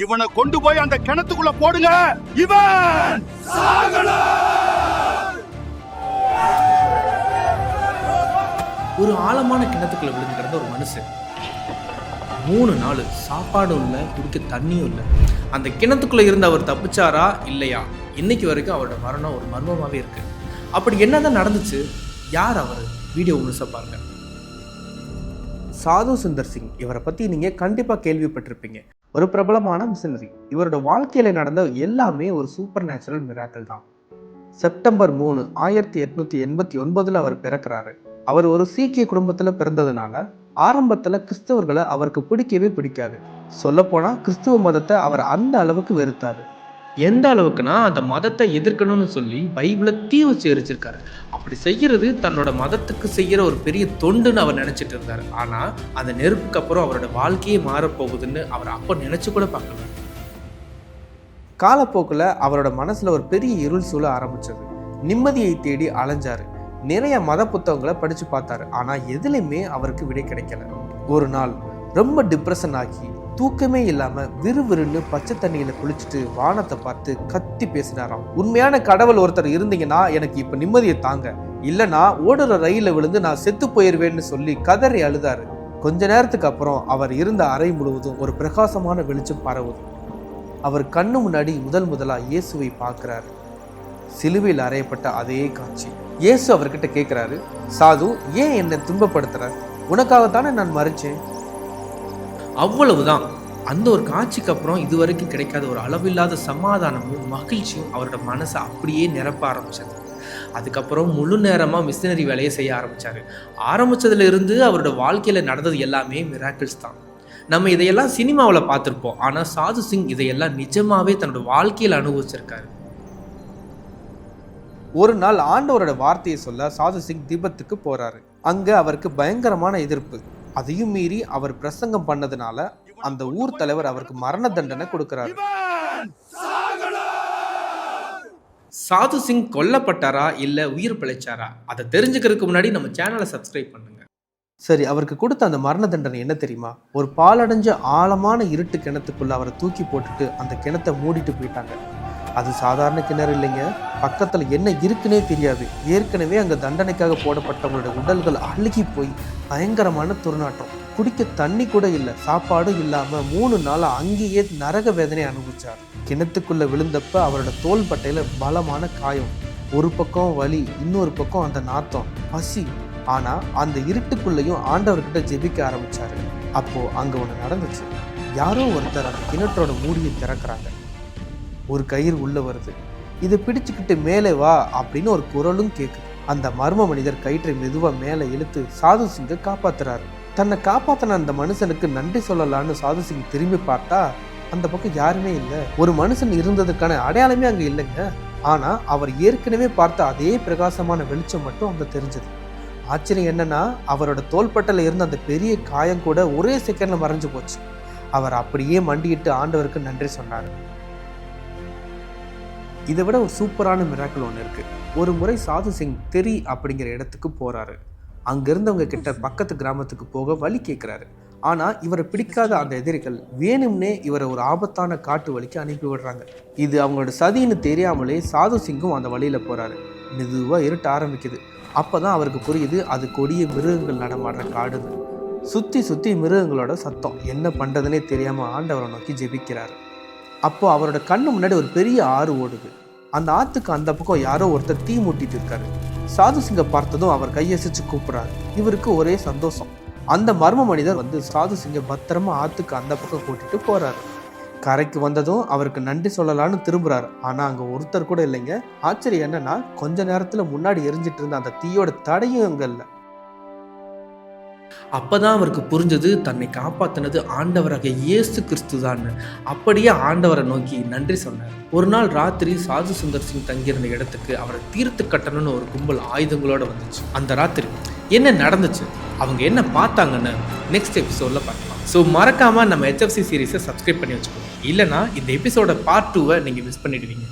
இவனை கொண்டு போய் அந்த கிணத்துக்குள்ள போடுங்க. இவன் ஒரு ஆழமான கிணத்துக்குள்ள விழுந்து கிடந்த ஒரு மனுஷன் 3 நாள் சாப்பாடும் இல்லை, குடிக்க தண்ணியும் இல்லை. அந்த கிணத்துக்குள்ள இருந்து அவர் தப்பிச்சாரா இல்லையா? இன்னைக்கு வரைக்கும் அவரோட மரணம் ஒரு மர்மமாகவே இருக்கு. அப்படி என்னதான் நடந்துச்சு? யார் அவர்? வீடியோ முழுசா பாருங்க. சாது சுந்தர் சிங், இவரை பற்றி நீங்கள் கண்டிப்பாக கேள்விப்பட்டிருப்பீங்க. ஒரு பிரபலமான மிஷனரி. இவரோட வாழ்க்கையில் நடந்த எல்லாமே ஒரு சூப்பர் நேச்சுரல் மிராக்கிள் தான். செப்டம்பர் 3, 1889 அவர் பிறக்கிறாரு. அவர் ஒரு சீக்கிய குடும்பத்தில் பிறந்ததுனால ஆரம்பத்தில் கிறிஸ்தவர்களை அவருக்கு பிடிக்கவே பிடிக்காது. சொல்லப்போனால் கிறிஸ்துவ மதத்தை அவர் அந்த அளவுக்கு வெறுத்தாரு. எந்த அளவுக்குன்னா அந்த மதத்தை எதிர்க்கணும்னு சொல்லி பைபிளை தீ வச்சு எரிச்சிருக்காரு. அப்படி செய்கிறது தன்னோட மதத்துக்கு செய்கிற ஒரு பெரிய தொண்டுன்னு அவர் நினச்சிட்டு இருந்தார். ஆனால் அந்த நெருப்புக்கு அப்புறம் அவரோட வாழ்க்கையே மாறப்போகுதுன்னு அவர் அப்போ நினச்சி கூட பார்க்கல. காலப்போக்கில் அவரோட மனசில் ஒரு பெரிய இருள் சூழ ஆரம்பிச்சது. நிம்மதியை தேடி அலைஞ்சாரு. நிறைய மத புத்தகங்களை படித்து பார்த்தாரு. ஆனால் எதுலையுமே அவருக்கு விடை கிடைக்கல. ஒரு நாள் ரொம்ப டிப்ரெஷன் ஆகி தூக்கமே இல்லாம விறுவிறுன்னு பச்சை தண்ணியில குளிச்சுட்டு வானத்தை பார்த்து கத்தி பேசினாராம். உண்மையான கடவுள் ஒருத்தர் இருந்தீங்கன்னா எனக்கு இப்ப நிம்மதியை தாங்க, இல்லைன்னா ஓடுற ரயில விழுந்து நான் செத்து போயிருவேன்னு சொல்லி கதறி அழுதாரு. கொஞ்ச நேரத்துக்கு அப்புறம் அவர் இருந்த அறை முழுவதும் ஒரு பிரகாசமான வெளிச்சம் பரவுது. அவர் கண்ணு முன்னாடி முதலா இயேசுவை பார்க்கிறாரு. சிலுவையில் அறையப்பட்ட அதே காட்சி. இயேசு அவர்கிட்ட கேட்கிறாரு, சாது, ஏன் என்னை துன்பப்படுத்துற? உனக்காகத்தானே நான் மறிச்சேன். அவ்வளவுதான். அந்த ஒரு காட்சிக்கு அப்புறம் இதுவரைக்கும் கிடைக்காத ஒரு அளவில்லாத சமாதானமும் மகிழ்ச்சியும் அவரோட மனசை அப்படியே நிரப்ப ஆரம்பிச்சது. அதுக்கப்புறம் முழு நேரமாக மிஷினரி வேலையை செய்ய ஆரம்பித்தார். ஆரம்பித்ததுல இருந்து அவரோட வாழ்க்கையில் நடந்தது எல்லாமே மிராக்கிள்ஸ் தான். நம்ம இதையெல்லாம் சினிமாவில் பார்த்துருப்போம். ஆனால் சாது சிங் இதையெல்லாம் நிஜமாவே தன்னோட வாழ்க்கையில் அனுபவிச்சிருக்காரு. ஒரு நாள் ஆண்டவரோட வார்த்தையை சொல்ல சாது சிங் திபெத்துக்கு போறாரு. அங்க அவருக்கு பயங்கரமான எதிர்ப்பு. அதையும் மீறி அவர் பிரசங்கம் பண்ணதுனால அந்த ஊர் தலைவர் அவருக்கு மரண தண்டனை கொடுக்கிறாரு. சாது சிங் கொல்லப்பட்டாரா இல்ல உயிர் பிழைச்சாரா? அதை தெரிஞ்சுக்கிறதுக்கு முன்னாடி நம்ம சேனலை சப்ஸ்கிரைப் பண்ணுங்க. சரி, அவருக்கு கொடுத்த அந்த மரண தண்டனை என்ன தெரியுமா? ஒரு பாலடைஞ்ச ஆழமான இருட்டு கிணத்துக்குள்ள அவரை தூக்கி போட்டுட்டு அந்த கிணத்தை மூடிட்டு போயிட்டாங்க. அது சாதாரண கிணறு இல்லைங்க. பக்கத்தில் என்ன இருக்குன்னே தெரியாது. ஏற்கனவே அங்கே தண்டனைக்காக போடப்பட்டவங்களோட உடல்கள் அழுகி போய் பயங்கரமான துர்நாற்றம். குடிக்க தண்ணி கூட இல்லை. சாப்பாடும் இல்லாமல் 3 நாள் அங்கேயே நரக வேதனை அனுபவிச்சார். கிணத்துக்குள்ள விழுந்தப்ப அவரோட தோள் பட்டையில பலமான காயம். ஒரு பக்கம் வலி, இன்னொரு பக்கம் அந்த நாத்தம், பசி. ஆனா அந்த இருட்டுக்குள்ளேயும் ஆண்டவர்கிட்ட ஜெபிக்க ஆரம்பிச்சாரு. அப்போ அங்க ஒண்ணு நடந்துச்சு. யாரோ ஒருத்தர் அந்த கிணற்றோட மூடியை திறக்கிறாங்க. ஒரு கயிறு உள்ள வருது. இதை பிடிச்சுக்கிட்டு மேலே வா அப்படின்னு ஒரு குரலும் கேட்குது. அந்த மர்ம மனிதர் கயிற்றை மெதுவா மேலே இழுத்து சாது சிங்கை காப்பாத்துறாரு. தன்னை காப்பாத்தின அந்த மனுஷனுக்கு நன்றி சொல்லலான்னு சாது சிங் திரும்பி பார்த்தா அந்த பக்கம் யாருமே இல்லை. ஒரு மனுஷன் இருந்ததுக்கான அடையாளமே அங்க இல்லைங்க. ஆனா அவர் ஏற்கனவே பார்த்த அதே பிரகாசமான வெளிச்சம் மட்டும் அங்க தெரிஞ்சது. ஆச்சரியம் என்னன்னா, அவரோட தோள்பட்டையில இருந்த அந்த பெரிய காயம் கூட ஒரே செகண்ட்ல மறைஞ்சு போச்சு. அவர் அப்படியே மண்டியிட்டு ஆண்டவருக்கு நன்றி சொன்னார். இதை விட ஒரு சூப்பரான மிராக்கிள் ஒன்று இருக்கு. ஒரு முறை சாது சிங் தெரி அப்படிங்கிற இடத்துக்கு போறாரு. அங்க இருந்தவங்க கிட்ட பக்கத்து கிராமத்துக்கு போக வழி கேட்கிறாரு. ஆனா இவரை பிடிக்காத அந்த எதிரிகள் வேணும்னே இவரை ஒரு ஆபத்தான காட்டு வழிக்கு அனுப்பி விடுறாங்க. இது அவங்களோட சதின்னு தெரியாமலே சாது சிங்கும் அந்த வழியில போறாரு. மெதுவா இருட்ட ஆரம்பிக்குது. அப்பதான் அவருக்கு புரியுது அது கொடிய மிருகங்கள் நடமாடுற காடுன்னு. சுத்தி சுத்தி மிருகங்களோட சத்தம். என்ன பண்றதுன்னே தெரியாம ஆண்டவரை நோக்கி ஜெபிக்கிறாரு. அப்போ அவரோட கண்ணு முன்னாடி ஒரு பெரிய ஆறு ஓடுது. அந்த ஆத்துக்கு அந்த பக்கம் யாரோ ஒருத்தர் தீ மூட்டிட்டு இருக்காரு. சாது சிங்கை பார்த்ததும் அவர் கையசிச்சு கூப்பிடுறாரு. இவருக்கு ஒரே சந்தோஷம். அந்த மர்ம மனிதர் வந்து சாது சிங்கை பத்திரமா ஆத்துக்கு அந்த பக்கம் கூட்டிட்டு போறாரு. கரைக்கு வந்ததும் அவருக்கு நன்றி சொல்லலான்னு திரும்புறாரு. ஆனா அங்க ஒருத்தர் கூட இல்லைங்க. ஆச்சரியம் என்னன்னா, கொஞ்ச நேரத்துல முன்னாடி எரிஞ்சிட்டு இருந்த அந்த தீயோட தடையும் அங்க இல்லை. அப்பதான் அவருக்கு புரிஞ்சது, தன்னை காப்பாத்தினது ஆண்டவராக இயேசு கிறிஸ்து தான். அப்படியே ஆண்டவரை நோக்கி நன்றி சொன்னார். ஒரு நாள் ராத்திரி சாது சுந்தர் சிங் தங்கியிருந்த இடத்துக்கு அவரை தீர்த்து கட்டணும்னு ஒரு கும்பல் ஆயுதங்களோட வந்துச்சு. அந்த ராத்திரி என்ன நடந்துச்சு, அவங்க என்ன பார்த்தாங்கன்னு நெக்ஸ்ட் எபிசோட்ல பார்க்கலாம். ஸோ மறக்காம நம்ம HFC சீரீஸை சப்ஸ்கிரைப் பண்ணி வச்சுக்கோங்க. இல்லைனா இந்த எபிசோட பார்ட் 2 நீங்க மிஸ் பண்ணிடுவீங்க.